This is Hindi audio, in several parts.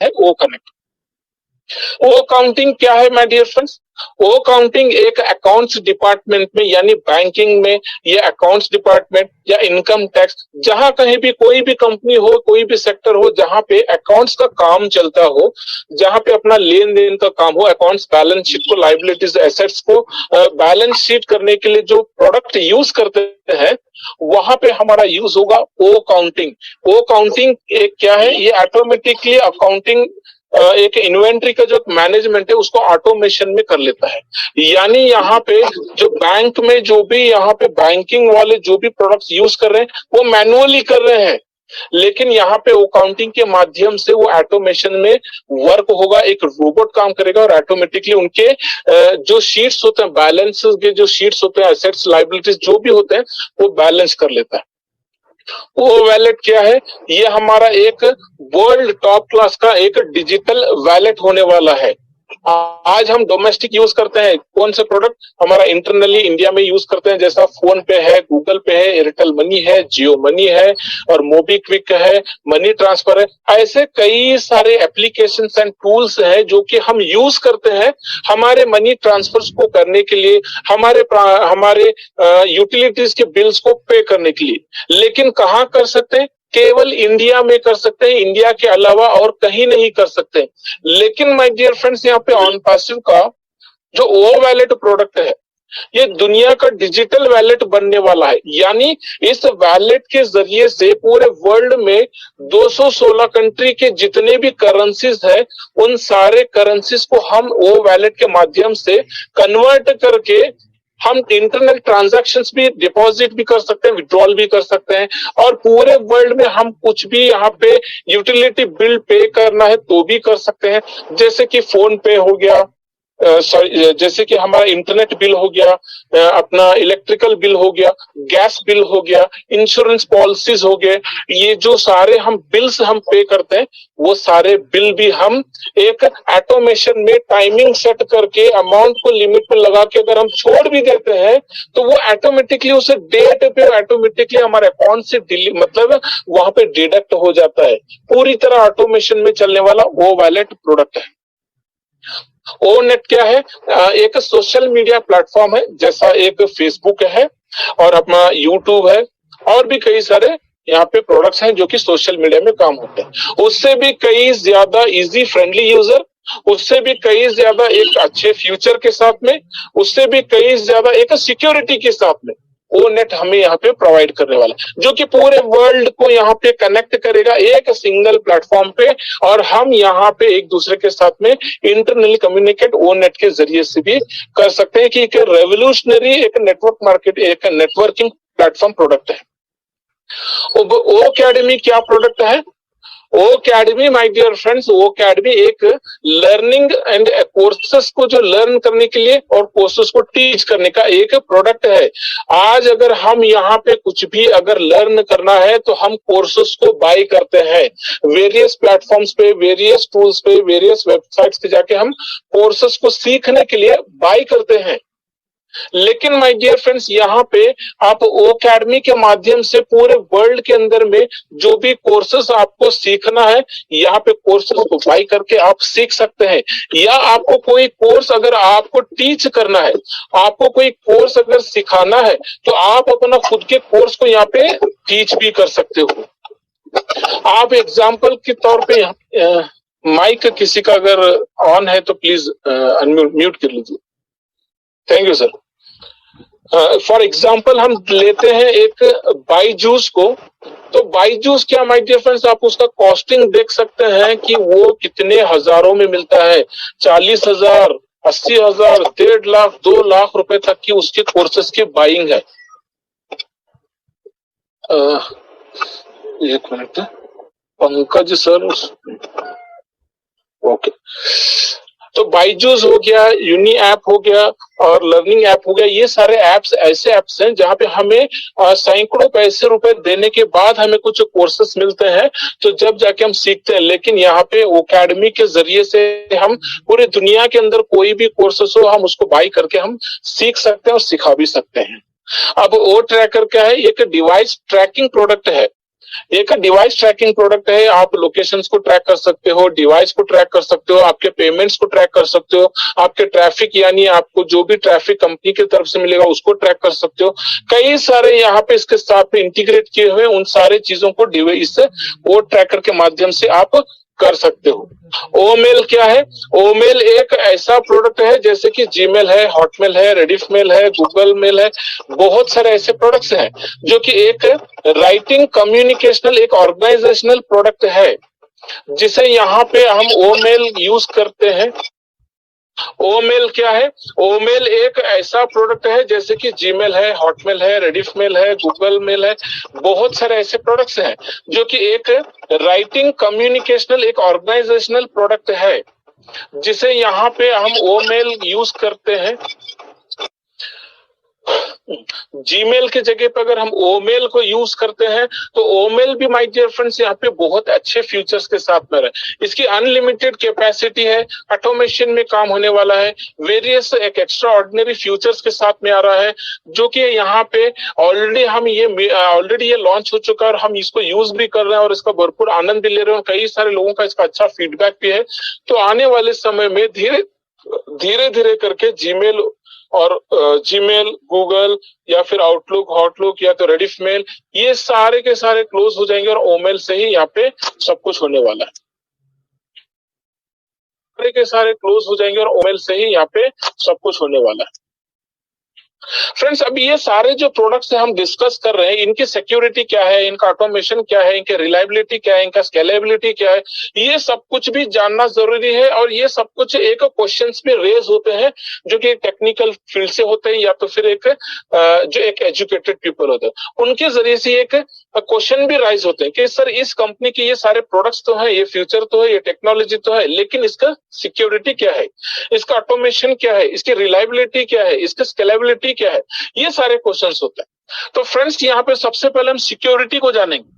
है ओ कनेक्ट। ओ अकाउंटिंग क्या है माय डियर फ्रेंड्स? ओ अकाउंटिंग एक अकाउंट्स डिपार्टमेंट में यानी बैंकिंग में या अकाउंट्स डिपार्टमेंट या इनकम टैक्स, जहां कहीं भी कोई भी कंपनी हो, कोई भी सेक्टर हो जहां पे अकाउंट्स का काम चलता हो, जहां पे अपना लेन देन का काम हो, अकाउंट्स बैलेंस शीट को, लाइबिलिटीज एसेट्स को बैलेंस शीट करने के लिए जो प्रोडक्ट यूज करते हैं, वहां पे हमारा यूज होगा ओ अकाउंटिंग। ओ अकाउंटिंग एक क्या है? ये ऑटोमेटिकली अकाउंटिंग एक इन्वेंट्री का जो मैनेजमेंट है उसको ऑटोमेशन में कर लेता है। यानी यहाँ पे जो बैंक में जो भी यहाँ पे बैंकिंग वाले जो भी प्रोडक्ट्स यूज कर रहे हैं वो मैनुअली कर रहे हैं, लेकिन यहाँ पे अकाउंटिंग के माध्यम से वो ऑटोमेशन में वर्क होगा, एक रोबोट काम करेगा और ऑटोमेटिकली उनके जो शीट्स होते हैं, बैलेंस के जो शीट्स होते हैं, एसेट्स लाइबिलिटीज जो भी होते हैं वो बैलेंस कर लेता है। वो वैलेट क्या है? ये हमारा एक वर्ल्ड टॉप क्लास का एक डिजिटल वैलेट होने वाला है। आज हम डोमेस्टिक यूज करते हैं कौन से प्रोडक्ट? हमारा इंटरनली इंडिया में यूज करते हैं, जैसा फोन पे है, गूगल पे है, एयरटेल मनी है, जियो मनी है और मोबीक्विक है, मनी ट्रांसफर है। ऐसे कई सारे एप्लीकेशंस एंड टूल्स हैं जो कि हम यूज करते हैं हमारे मनी ट्रांसफर्स को करने के लिए, हमारे यूटिलिटीज के बिल्स को पे करने के लिए। लेकिन कहाँ कर सकते हैं? केवल इंडिया में कर सकते हैं, इंडिया के अलावा और कहीं नहीं कर सकते। लेकिन माय डियर फ्रेंड्स, यहाँ पे ऑन पासिव का जो ओ वैलेट प्रोडक्ट है, ये दुनिया का डिजिटल वैलेट बनने वाला है। यानी इस वैलेट के जरिए से पूरे वर्ल्ड में 216 कंट्री के जितने भी करेंसीज है, उन सारे करेंसीज को हम ओ वैलेट के माध्यम से कन्वर्ट करके हम इंटरनेट ट्रांजैक्शंस भी, डिपॉजिट भी कर सकते हैं, विड्रॉल भी कर सकते हैं, और पूरे वर्ल्ड में हम कुछ भी यहाँ पे यूटिलिटी बिल पे करना है तो भी कर सकते हैं। जैसे कि फोन पे हो गया, सॉरी, जैसे कि हमारा इंटरनेट बिल हो गया, अपना इलेक्ट्रिकल बिल हो गया, गैस बिल हो गया, इंश्योरेंस पॉलिसीज हो गए, ये जो सारे हम बिल्स हम पे करते हैं वो सारे बिल भी हम एक ऑटोमेशन में टाइमिंग सेट करके अमाउंट को लिमिट पे लगा के अगर हम छोड़ भी देते हैं तो वो ऑटोमेटिकली उसे डेट पे ऑटोमेटिकली हमारे अकाउंट से मतलब वहां पे डिडक्ट हो जाता है। पूरी तरह ऑटोमेशन में चलने वाला वो वैलेट प्रोडक्ट है। ओ नेट क्या है? एक सोशल मीडिया प्लेटफॉर्म है, जैसा एक फेसबुक है और अपना यूट्यूब है और भी कई सारे यहाँ पे प्रोडक्ट्स हैं जो कि सोशल मीडिया में काम होते हैं। उससे भी कई ज्यादा इजी फ्रेंडली यूजर, उससे भी कई ज्यादा एक अच्छे फ्यूचर के साथ में, उससे भी कई ज्यादा एक सिक्योरिटी के साथ में वो नेट हमें यहाँ पे प्रोवाइड करने वाला है, जो कि पूरे वर्ल्ड को यहाँ पे कनेक्ट करेगा एक सिंगल प्लेटफॉर्म पे, और हम यहाँ पे एक दूसरे के साथ में इंटरनली कम्युनिकेट ओ नेट के जरिए से भी कर सकते हैं कि एक रेवोल्यूशनरी एक नेटवर्क मार्केट, एक नेटवर्किंग प्लेटफॉर्म प्रोडक्ट है। ओ अकेडमी क्या प्रोडक्ट है? O Academy my dear friends, O Academy एक लर्निंग एंड कोर्सेस को जो लर्न करने के लिए और कोर्सेस को टीच करने का एक प्रोडक्ट है। आज अगर हम यहाँ पे कुछ भी अगर लर्न करना है तो हम कोर्सेस को बाय करते हैं वेरियस प्लेटफॉर्म्स पे, वेरियस टूल्स पे, वेरियस वेबसाइट्स पे जाके हम कोर्सेस को सीखने के लिए बाय करते हैं। लेकिन माय डियर फ्रेंड्स, यहाँ पे आप ओ अकेडमी के माध्यम से पूरे वर्ल्ड के अंदर में जो भी कोर्सेस आपको सीखना है, यहाँ पे कोर्सेस को बाय करके आप सीख सकते हैं। या आपको कोई कोर्स अगर आपको टीच करना है, आपको कोई कोर्स अगर सिखाना है, तो आप अपना खुद के कोर्स को यहाँ पे टीच भी कर सकते हो। आप एग्जाम्पल के तौर पे माइक किसी का अगर ऑन है तो प्लीज म्यूट कर लीजिए। Thank you sir. For example हम लेते हैं एक बाईजूस को, तो बाईजूस क्या माय डियर फ्रेंड्स, आप उसका कॉस्टिंग देख सकते हैं कि वो कितने हजारों में मिलता है। 40,000, 80,000, 1.5 लाख, 2 लाख रुपए तक की उसके कोर्सेस की बाइंग है। एक मिनट, पंकज सर, ओके। तो बाईजूस हो गया, यूनी ऐप हो गया और लर्निंग ऐप हो गया, ये सारे ऐप्स ऐसे ऐप्स हैं जहां पे हमें सैकड़ों पैसे रुपए देने के बाद हमें कुछ कोर्सेस मिलते हैं, तो जब जाके हम सीखते हैं। लेकिन यहाँ पे अकेडमी के जरिए से हम पूरी दुनिया के अंदर कोई भी कोर्सेस हो, हम उसको बाई करके हम सीख सकते हैं और सिखा भी सकते हैं। अब ओ ट्रैकर क्या है? एक डिवाइस ट्रैकिंग प्रोडक्ट है। एक डिवाइस ट्रैकिंग प्रोडक्ट है। आप लोकेशंस को ट्रैक कर सकते हो, डिवाइस को ट्रैक कर सकते हो, आपके पेमेंट्स को ट्रैक कर सकते हो, आपके ट्रैफिक यानी आपको जो भी ट्रैफिक कंपनी की तरफ से मिलेगा उसको ट्रैक कर सकते हो। कई सारे यहाँ पे इसके साथ में इंटीग्रेट किए हुए उन सारे चीजों को डिवाइस वो ट्रैकर के माध्यम से आप कर सकते हो। ओमेल क्या है? ओमेल एक ऐसा प्रोडक्ट है जैसे कि जीमेल है, हॉटमेल है, रेडिफमेल है, गूगल मेल है, बहुत सारे ऐसे प्रोडक्ट्स हैं जो कि एक राइटिंग कम्युनिकेशनल एक ऑर्गेनाइजेशनल प्रोडक्ट है, जिसे यहाँ पे हम ओमेल यूज करते हैं। ओमेल क्या है? ओमेल एक ऐसा प्रोडक्ट है जैसे कि जीमेल है, हॉटमेल है, रेडिफमेल है, गूगल मेल है, बहुत सारे ऐसे प्रोडक्ट्स हैं जो कि एक राइटिंग कम्युनिकेशनल एक ऑर्गेनाइजेशनल प्रोडक्ट है, जिसे यहाँ पे हम ओमेल यूज करते हैं। जीमेल के जगह पे अगर हम ओमेल को यूज करते हैं तो ओमेल भी माय डियर फ्रेंड्स यहाँ पे बहुत अच्छे फीचर्स के साथ में रहे। इसकी अनलिमिटेड कैपेसिटी है, ऑटोमेशन में काम होने वाला है, वेरियस एक एक्स्ट्रा ऑर्डिनरी फीचर्स के साथ में आ रहा है, जो कि यहाँ पे ऑलरेडी ये लॉन्च हो चुका है और हम इसको यूज भी कर रहे हैं और इसका भरपूर आनंद भी ले रहे हैं और कई सारे लोगों का इसका अच्छा फीडबैक भी है। तो आने वाले समय में धीरे धीरे धीरे करके जीमेल और जीमेल, गूगल या फिर आउटलुक, हॉटलुक या तो रेडिफमेल, ये सारे के सारे क्लोज हो जाएंगे और ओमेल से ही यहाँ पे सब कुछ होने वाला है। सारे के सारे क्लोज हो जाएंगे और ओमेल से ही यहाँ पे सब कुछ होने वाला है। फ्रेंड्स, अब ये सारे जो प्रोडक्ट्स हम डिस्कस कर रहे हैं, इनकी सिक्योरिटी क्या है, इनका ऑटोमेशन क्या है, इनके रिलायबिलिटी क्या है, इनका स्केलेबिलिटी क्या है, ये सब कुछ भी जानना जरूरी है। और ये सब कुछ एक क्वेश्चंस पे रेज होते हैं जो कि टेक्निकल फील्ड से होते हैं या तो फिर एक जो एक एजुकेटेड पीपल होते हैं, उनके जरिए से एक क्वेश्चन भी राइज होते हैं कि सर इस कंपनी के ये सारे प्रोडक्ट्स तो है, ये फ्यूचर तो है, ये टेक्नोलॉजी तो है, लेकिन इसका सिक्योरिटी क्या है, इसका ऑटोमेशन क्या है, इसकी रिलायबिलिटी क्या है, इसकी स्केलेबिलिटी क्या है, ये सारे क्वेश्चंस होते हैं। तो फ्रेंड्स, यहाँ पे सबसे पहले हम सिक्योरिटी को जानेंगे।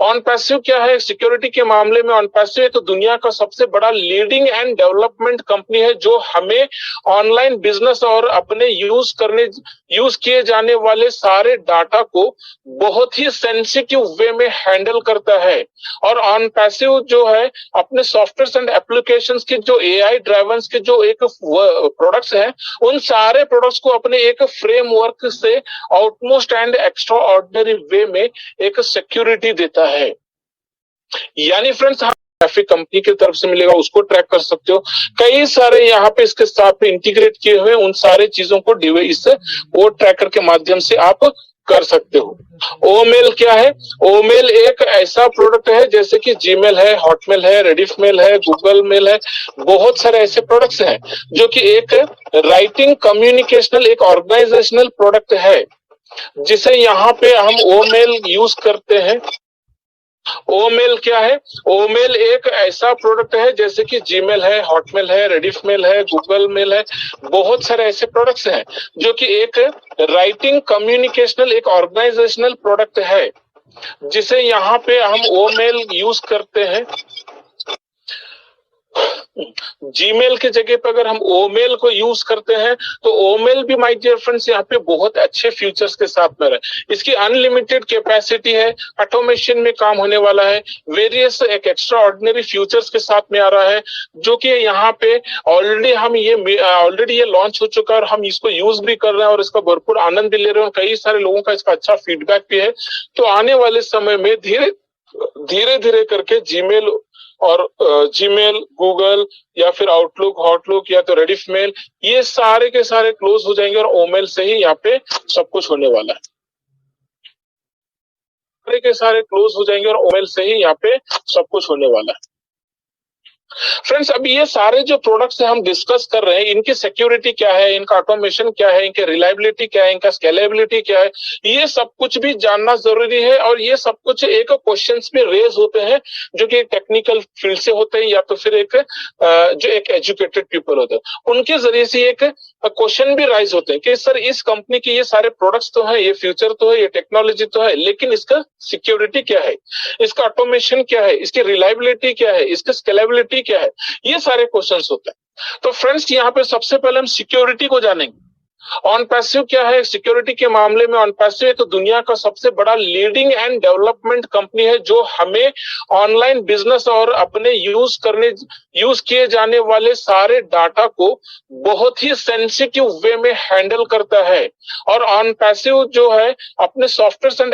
ऑन पैसिव क्या है? सिक्योरिटी के मामले में ऑन पैसिव तो दुनिया का सबसे बड़ा लीडिंग एंड डेवलपमेंट कंपनी है, जो हमें ऑनलाइन बिजनेस और अपने यूज किए जाने वाले सारे डाटा को बहुत ही सेंसिटिव वे में हैंडल करता है। और ऑन पैसिव जो है अपने सॉफ्टवेयर एंड एप्लीकेशंस के जो एआई ड्राइवर्स के जो एक प्रोडक्ट्स हैं, उन सारे प्रोडक्ट्स को अपने एक फ्रेमवर्क से आउटमोस्ट एंड एक्स्ट्रा ऑर्डिनरी वे में एक सिक्योरिटी देता है। यानी फ्रेंड्स, ट्रैफिक कंपनी की तरफ से मिलेगा उसको ट्रैक कर सकते हो। कई सारे यहाँ पे इसके साथ में इंटीग्रेट किए हुए उन सारे चीजों को डिवाइस वो ट्रैकर के माध्यम से आप कर सकते हो। ओमेल क्या है? ओमेल एक ऐसा प्रोडक्ट है जैसे कि जीमेल है, हॉटमेल है, रेडिफमेल है, गूगल मेल है, बहुत सारे ऐसे प्रोडक्ट्स हैं जो कि एक राइटिंग कम्युनिकेशनल एक ऑर्गेनाइजेशनल प्रोडक्ट है, जिसे यहाँ पे हम ओमेल यूज करते हैं। ओमेल क्या है? ओमेल एक ऐसा प्रोडक्ट है जैसे कि जीमेल है, हॉटमेल है, रेडिफमेल है, गूगल मेल है, बहुत सारे ऐसे प्रोडक्ट्स हैं जो कि एक राइटिंग कम्युनिकेशनल एक ऑर्गेनाइजेशनल प्रोडक्ट है, जिसे यहाँ पे हम ओमेल यूज करते हैं। जीमेल के जगह पे अगर हम ओमेल को यूज करते हैं तो ओमेल भी माय डियर फ्रेंड्स यहाँ पे बहुत अच्छे फीचर्स के साथ में रहे। इसकी अनलिमिटेड कैपेसिटी है, ऑटोमेशन में काम होने वाला है, वेरियस एक एक्स्ट्रा ऑर्डिनरी फीचर्स के साथ में आ रहा है, जो कि यहाँ पे ऑलरेडी ये लॉन्च हो चुका है और हम इसको यूज भी कर रहे हैं और इसका भरपूर आनंद भी ले रहे हैं और कई सारे लोगों का इसका अच्छा फीडबैक भी है। तो आने वाले समय में धीरे धीरे करके जीमेल और जीमेल, गूगल या फिर आउटलुक, हॉटलुक या तो रेडिफमेल, ये सारे के सारे क्लोज हो जाएंगे और ओमेल से ही यहाँ पे सब कुछ होने वाला है। सारे के सारे क्लोज हो जाएंगे और ओमेल से ही यहाँ पे सब कुछ होने वाला है। फ्रेंड्स, अब ये सारे जो प्रोडक्ट्स हम डिस्कस कर रहे हैं, इनकी सिक्योरिटी क्या है, इनका ऑटोमेशन क्या है, इनके रिलायबिलिटी क्या है, इनका स्केलेबिलिटी क्या है, ये सब कुछ भी जानना जरूरी है। और ये सब कुछ एक क्वेश्चंस पे रेज होते हैं जो कि टेक्निकल फील्ड से होते हैं या तो फिर एक जो एक एजुकेटेड पीपल होते हैं, उनके जरिए से एक क्वेश्चन भी राइज होते हैं कि सर इस कंपनी के ये सारे प्रोडक्ट्स तो है, ये फ्यूचर तो है, ये टेक्नोलॉजी तो है, लेकिन इसका सिक्योरिटी क्या है, इसका ऑटोमेशन क्या है, इसकी रिलायबिलिटी क्या है, इसकी स्केलेबिलिटी क्या है, ये सारे क्वेश्चंस होते हैं। तो फ्रेंड्स, यहाँ पे सबसे पहले हम सिक्योरिटी को जानेंगे। ऑन पैसिव क्या है? सिक्योरिटी के मामले में ऑन पैसिव एक तो दुनिया का सबसे बड़ा लीडिंग एंड डेवलपमेंट कंपनी है, जो हमें ऑनलाइन बिजनेस और अपने यूज किए जाने वाले सारे डाटा को बहुत ही सेंसिटिव वे में हैंडल करता है। और ऑन पैसिव जो है अपने सॉफ्टवेयर एंड